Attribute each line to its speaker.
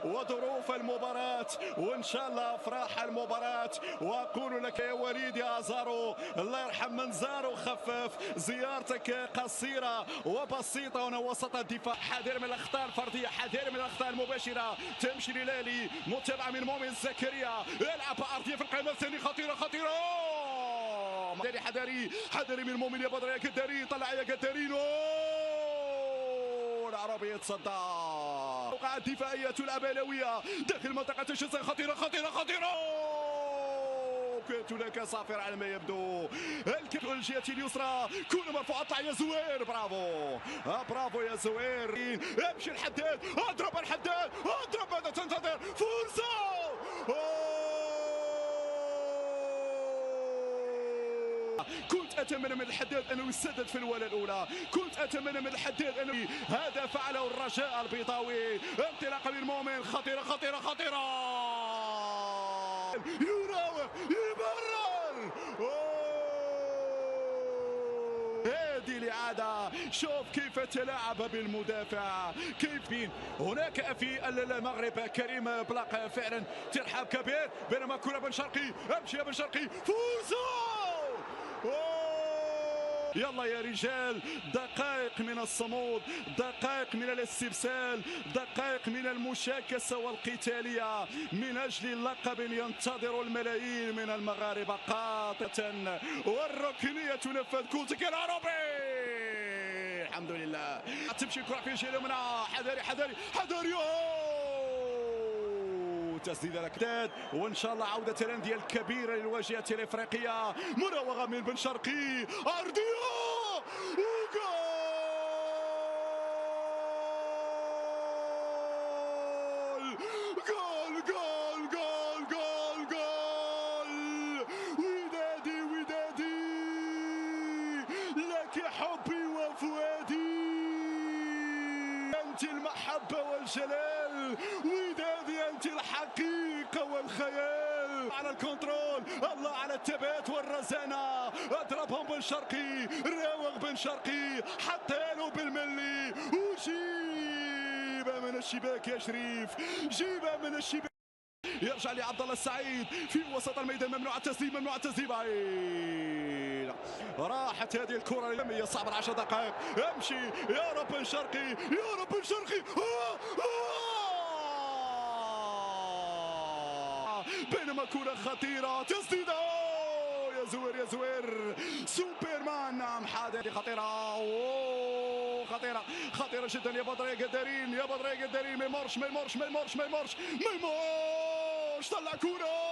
Speaker 1: وظروف المباراة وإن شاء الله أفراح المباراة. وأقول لك يا وليد يا أزارو الله يرحم من زار وخفف، زيارتك قصيرة وبسيطة هنا وسط الدفاع. حذر من الأخطاء الفردية، حذر من الأخطاء المباشرة. تمشي للالي متابعة من مؤمن زكريا، يلعب أرضية في القائمة الثانية خطيرة خطيرة. حذري من مؤمن يا بدر يا قداري، طلع يا قدارينو العربي يتصدى. الوقعة الدفاعية الأبلوية داخل منطقة الجزاء خطيرة خطيرة خطيرة. كانت هناك صافر على ما يبدو. الكرة الجهة اليسرى كون مرفوع، اطلع يا زوير، برافو برافو يا زوير. امشي الحداد، اضرب الحداد، اضرب، ماذا تنتظر؟ فرصة. كنت أتمنى من الحداد أنه يسدد في الوهلة الأولى، كنت أتمنى من الحداد أنه هذا فعله الرجاء البيضاوي. انطلاقة من مؤمن خطيرة خطيرة خطيرة، يراوغ يبرر. هذه الإعادة، شوف كيف تلاعب بالمدافع، كيف بين هناك في المغرب كريم بلاق فعلا ترحاب كبير، بينما كرة بن شرقي، امشي يا بن شرقي، فرصة. يلا يا رجال، دقائق من الصمود، دقائق من الاستبسال، دقائق من المشاكسة والقتالية من أجل اللقب ينتظر الملايين من المغاربة قاطبة، والركنية تنفذ. كوتك العربي، الحمد لله. تمشي الكرة في الجهة اليمنى، حذري حذري حذري. تسديده لكداد، وان شاء الله عوده الانديه الكبيره للواجهه الافريقيه. مراوغه من بن شرقي، ارضيه وجول. جول جول جول جول جول. ودادي ودادي لك حبي وفؤادي، انت المحبه والجلال، ودادي انت الحقيقه والخيال. على الكنترول، الله على الثبات والرزانه، اضربهم بن شرقي، راوغ بن شرقي، حتى له بالملي، وجيبه من الشباك يا شريف، جيبه من الشباك. يرجع لعبد الله السعيد في وسط الميدان، ممنوع التسليم، ممنوع التسليم. راحت هذه الكرة، هي صعبة 10 دقائق. امشي يا رب بن شرقي، يا رب بن شرقي. بينما كرة خطيرة، تسديدة يا زوير يا زوير، سوبرمان. نعم حاضر، خطيرة خطيرة خطيرة جدا يا بدر يا قدارين، يا بدر يا قدارين. ما يمرش ما يمرش ما يمرش ما يمرش ما يمرش، طلع كرة